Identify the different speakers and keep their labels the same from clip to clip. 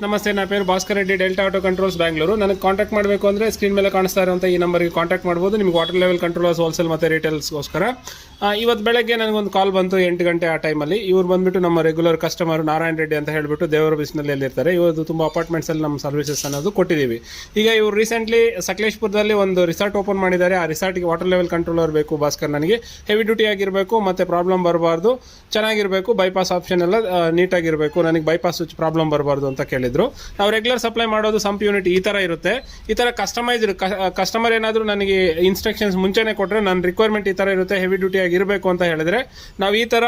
Speaker 1: ನಮಸ್ತೆ, ನನ್ನ ಪೇರು Bhaskar Reddy, delta auto controls Bangalore. ನನಗೆ ಕಾಂಟ್ಯಾಕ್ಟ್ ಮಾಡಬೇಕು ಅಂದರೆ ಸ್ಕ್ರೀನ್ ಮೇಲೆ ಕಾಣಿಸ್ತಾ ಇರುವಂಥ ಈ ನಂಬರ್ಗೆ ಕಾಂಟ್ಯಾಕ್ಟ್ ಮಾಡ್ಬೋದು. ನಿಮ್ಗೆ ವಾಟರ್ ಲೆವೆಲ್ ಕಂಟ್ರೋಲರ್ಸ್ ಹೋಲ್ಸೇಲ್ ಮತ್ತು ರಿಟೇಲ್ಸ್ಗೋಸ್ಕರ ಇವತ್ತು ಬೆಳಗ್ಗೆ ನನಗೊಂದು ಕಾಲ್ ಬಂತು 8 ಗಂಟೆ ಆ ಟೈಮಲ್ಲಿ. ಇವ್ರು ಬಂದುಬಿಟ್ಟು ನಮ್ಮ ರೆಗ್ಯುಲರ್ ಕಸ್ಟಮರ್ ನಾರಾಯಣ ರೆಡ್ಡಿ ಅಂತ ಹೇಳಿಬಿಟ್ಟು ದೇವರ ಬಿಸ್ನಲ್ಲಿ ಇರ್ತಾರೆ. ಇವತ್ತು ತುಂಬ ಅಪಾರ್ಟ್ಮೆಂಟ್ಸಲ್ಲಿ ನಮ್ಮ ಸರ್ವಿಸಸ್ ಅನ್ನೋದು ಕೊಟ್ಟಿದ್ದೀವಿ. ಈಗ ಇವರು ರೀಸೆಂಟ್ಲಿ ಸಕಲೇಶ್ಪುರದಲ್ಲಿ ಒಂದು ರಿಸಾರ್ಟ್ ಓಪನ್ ಮಾಡಿದ್ದಾರೆ. ಆ ರಿಸಾರ್ಟ್ಗೆ ವಾಟರ್ ಲೆವೆಲ್ ಕಂಟ್ರೋಲರ್ ಬೇಕು ಭಾಸ್ಕರ್. ನನಗೆ ಹೆವಿ ಡ್ಯೂಟಿ ಆಗಿರಬೇಕು ಮತ್ತು ಪ್ರಾಬ್ಲಮ್ ಬರಬಾರ್ದು, ಚೆನ್ನಾಗಿರಬೇಕು, ಬೈಪಾಸ್ ಆಪ್ಷನ್ ಎಲ್ಲ ನೀಟಾಗಿರಬೇಕು, ನನಗೆ ಬೈಪಾಸ್ ಸ್ವಿಚ್ ಪ್ರಾಬ್ಲಮ್ ಬರಬಾರ್ದು ಅಂತ ಕೇಳಿದ್ರು. ನಾವು ರೆಗ್ಯುಲರ್ ಸಪ್ಲೈ ಮಾಡೋದು ಸಂಪ್ ಯೂನಿಟ್ ಈ ಥರ ಇರುತ್ತೆ. ಈ ಥರ ಕಸ್ಟಮರ್ ಏನಾದರೂ ನನಗೆ ಇನ್ಸ್ಟ್ರಕ್ಷನ್ಸ್ ಮುಂಚೆನೇ ಕೊಟ್ಟರೆ ನನ್ನ ರಿಕ್ವೈರ್ಮೆಂಟ್ ಈ ಥರ ಇರುತ್ತೆ, ಹೆವಿ ಡ್ಯೂಟಿ ಆಗಿರಬೇಕು ಅಂತ ಹೇಳಿದ್ರೆ ನಾವು ಈ ಥರ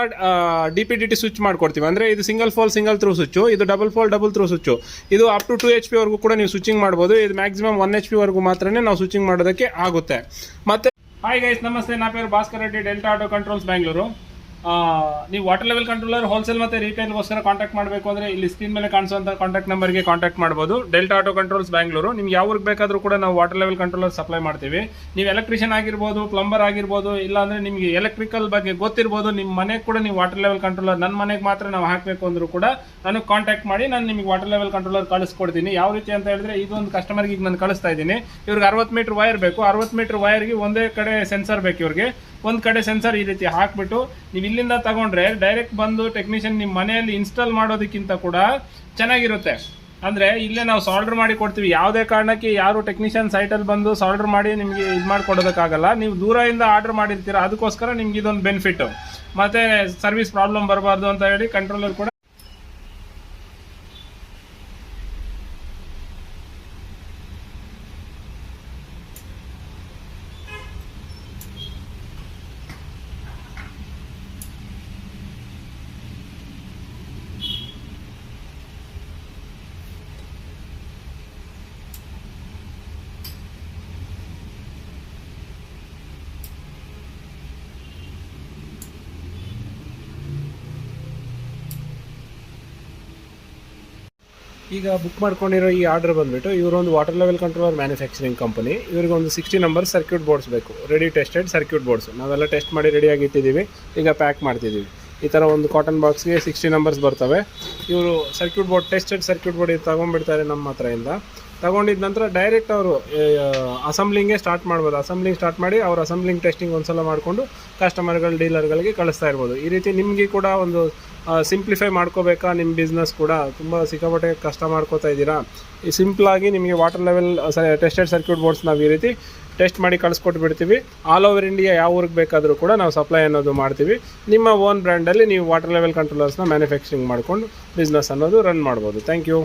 Speaker 1: DPDT ಸ್ವಿಚ್ ಮಾಡ್ಕೊಡ್ತೀವಿ. ಅಂದರೆ ಇದು single pole single throw switch, ಇದು double pole double throw switch. ಇದು ಅಪ್ ಟು 2 HP ವರೆಗೂ ಕೂಡ ನೀವು ಸ್ವಿಚಿಂಗ್ ಮಾಡ್ಬೋದು. ಇದು ಮ್ಯಾಕ್ಸಿಮಮ್ 1 HP ವರೆಗೂ ಮಾತ್ರ ನಾವು ಸ್ವಿಚಿಂಗ್ ಮಾಡೋದಕ್ಕೆ ಆಗುತ್ತೆ. ಮತ್ತೆ ಹಾಯ್ ಗೈಸ್, ನಮಸ್ತೆ, ನನ್ನ ಪೇರು Bhaskar Reddy, delta auto controls Bangalore. ನೀವು ವಾಟರ್ ಲೆವೆಲ್ ಕಂಟ್ರೋಲರ್ ಹೋಲ್ಸೇಲ್ ಮತ್ತು ರಿಟೇಲ್ಗೋಸ್ಕರ ಕಾಂಟ್ಯಾಕ್ಟ್ ಮಾಡಬೇಕು ಅಂದರೆ ಇಲ್ಲಿ ಸ್ಕ್ರೀನ್ ಮೇಲೆ ಕಾಣಿಸುವಂಥ ಕಾಂಟ್ಯಾಕ್ಟ್ ನಂಬರ್ಗೆ ಕಾಂಟ್ಯಾಕ್ಟ್ ಮಾಡ್ಬೋದು. Delta auto controls Bangalore. ನಿಮ್ಗೆ ಯಾವ ಊರಿಗೆ ಬೇಕಾದರೂ ಕೂಡ ನಾವು ವಾಟರ್ ಲೆವೆಲ್ ಕಂಟ್ರೋಲರ್ ಸಪ್ಲೈ ಮಾಡ್ತೀವಿ. ನೀವು ಎಲೆಕ್ಟ್ರಿಷಿಯನ್ ಆಗಿರ್ಬೋದು, ಪ್ಲಂಬರ್ ಆಗಿರ್ಬೋದು, ಇಲ್ಲಾಂದರೆ ನಿಮಗೆ ಎಲೆಕ್ಟ್ರಿಕಲ್ ಬಗ್ಗೆ ಗೊತ್ತಿರ್ಬೋದು, ನಿಮ್ಮ ಮನೆಗೆ ಕೂಡ ನೀವು ವಾಟರ್ ಲೆವೆಲ್ ಕಂಟ್ರೋಲರ್ ನನ್ನ ಮನೆಗೆ ಮಾತ್ರ ನಾವು ಹಾಕಬೇಕು ಅಂದರೂ ಕೂಡ ನನಗೆ ಕಾಂಟ್ಯಾಕ್ಟ್ ಮಾಡಿ, ನಾನು ನಿಮಗೆ ವಾಟರ್ ಲೆವೆಲ್ ಕಂಟ್ರೋಲರ್ ಕಳಿಸ್ಕೊಡ್ತೀನಿ. ಯಾವ ರೀತಿ ಅಂತ ಹೇಳಿದ್ರೆ, ಇದೊಂದು ಕಸ್ಟಮರ್ಗೆ ಈಗ ನಾನು ಕಳಿಸ್ತಾ ಇದ್ದೀನಿ. ಇವ್ರಿಗೆ 60 ಮೀಟ್ರ್ ವೈರ್ ಬೇಕು. 60 ಮೀಟ್ರ್ ವೈರ್ಗೆ ಒಂದೇ ಕಡೆ ಸೆನ್ಸರ್ ಬೇಕು. ಇವ್ರಿಗೆ ಒಂದು ಕಡೆ ಸೆನ್ಸರ್ ಈ ರೀತಿ ಹಾಕ್ಬಿಟ್ಟು ನೀವು ಇಲ್ಲಿಂದ ತಗೊಂಡ್ರೆ ಡೈರೆಕ್ಟ್ ಬಂದು ಟೆಕ್ನಿಷಿಯನ್ ನಿಮ್ಮ ಮನೆಯಲ್ಲಿ ಇನ್ಸ್ಟಾಲ್ ಮಾಡೋದಕ್ಕಿಂತ ಕೂಡ ಚೆನ್ನಾಗಿರುತ್ತೆ. ಅಂದರೆ ಇಲ್ಲೇ ನಾವು ಸಾಲ್ಡರ್ ಮಾಡಿ ಕೊಡ್ತೀವಿ. ಯಾವುದೇ ಕಾರಣಕ್ಕೆ ಯಾರು ಟೆಕ್ನಿಷಿಯನ್ ಸೈಟಲ್ಲಿ ಬಂದು ಸಾಲ್ಡರ್ ಮಾಡಿ ನಿಮಗೆ ಇದು ಮಾಡಿಕೊಡೋದಕ್ಕಾಗಲ್ಲ. ನೀವು ದೂರದಿಂದ ಆರ್ಡರ್ ಮಾಡಿರ್ತೀರ, ಅದಕ್ಕೋಸ್ಕರ ನಿಮ್ಗೆ ಇದೊಂದು ಬೆನಿಫಿಟ್ಟು. ಮತ್ತು ಸರ್ವಿಸ್ ಪ್ರಾಬ್ಲಮ್ ಬರಬಾರ್ದು ಅಂತ ಹೇಳಿ ಕಂಟ್ರೋಲರ್ ಕೂಡ ಈಗ ಬುಕ್ ಮಾಡ್ಕೊಂಡಿರೋ ಈ ಆರ್ಡರ್ ಬಂದುಬಿಟ್ಟು ಇವರೊಂದು water level controller manufacturing company. ಇವ್ರಿಗೆ ಒಂದು 60 ನಂಬರ್ ಸರ್ಕ್ಯೂಟ್ ಬೋರ್ಡ್ಸ್ ಬೇಕು, ರೆಡಿ ಟೆಸ್ಟೆಡ್ ಸರ್ಕ್ಯೂಟ್ ಬೋರ್ಡ್ಸ್. ನಾವೆಲ್ಲ ಟೆಸ್ಟ್ ಮಾಡಿ ರೆಡಿಯಾಗಿ ಇಟ್ಟಿದ್ದೀವಿ. ಈಗ ಪ್ಯಾಕ್ ಮಾಡ್ತಿದ್ದೀವಿ. ಈ ಥರ ಒಂದು ಕಾಟನ್ ಬಾಕ್ಸ್ಗೆ 60 ನಂಬರ್ಸ್ ಬರ್ತವೆ. ಇವರು circuit board, tested circuit board ಇದು ತೊಗೊಂಡ್ಬಿಡ್ತಾರೆ ನಮ್ಮ ಹತ್ರದಿಂದ. ತಗೊಂಡಿದ್ದ ನಂತರ ಡೈರೆಕ್ಟ್ ಅವರು ಅಸೆಂಬ್ಲಿಂಗೇ ಸ್ಟಾರ್ಟ್ ಮಾಡ್ಬೋದು. ಅಸೆಂಬ್ಲಿಂಗ್ ಸ್ಟಾರ್ಟ್ ಮಾಡಿ ಅವ್ರು ಅಸೆಂಬ್ಲಿಂಗ್ ಟೆಸ್ಟಿಂಗ್ ಒಂದು ಸಲ ಮಾಡಿಕೊಂಡು ಕಸ್ಟಮರ್ಗಳು, ಡೀಲರ್ಗಳಿಗೆ ಕಳಿಸ್ತಾ ಇರ್ಬೋದು. ಈ ರೀತಿ ನಿಮಗೆ ಕೂಡ ಒಂದು ಸಿಂಪ್ಲಿಫೈ ಮಾಡ್ಕೋಬೇಕಾ, ನಿಮ್ಮ ಬಿಸ್ನೆಸ್ ಕೂಡ ತುಂಬ ಸಿಕ್ಕಾಪಟ್ಟೆ ಕಷ್ಟ ಮಾಡ್ಕೋತಾ ಇದ್ದೀರಾ, ಈ ಸಿಂಪಲಾಗಿ ನಿಮಗೆ water level tested circuit boards ನಾವು ಈ ರೀತಿ ಟೆಸ್ಟ್ ಮಾಡಿ ಕಳಿಸ್ಕೊಟ್ಟು ಬಿಡ್ತೀವಿ. ಆಲ್ ಓವರ್ ಇಂಡಿಯಾ ಯಾವ ಊರಿಗೆ ಬೇಕಾದರೂ ಕೂಡ ನಾವು ಸಪ್ಲೈ ಅನ್ನೋದು ಮಾಡ್ತೀವಿ. ನಿಮ್ಮ ಓನ್ ಬ್ರ್ಯಾಂಡಲ್ಲಿ ನೀವು ವಾಟರ್ ಲೆವೆಲ್ ಕಂಟ್ರೋಲರ್ಸ್ನ ಮ್ಯಾನುಫ್ಯಾಕ್ಚರಿಂಗ್ ಮಾಡಿಕೊಂಡು ಬಿಸ್ನೆಸ್ ಅನ್ನೋದು ರನ್ ಮಾಡ್ಬೋದು. Thank you.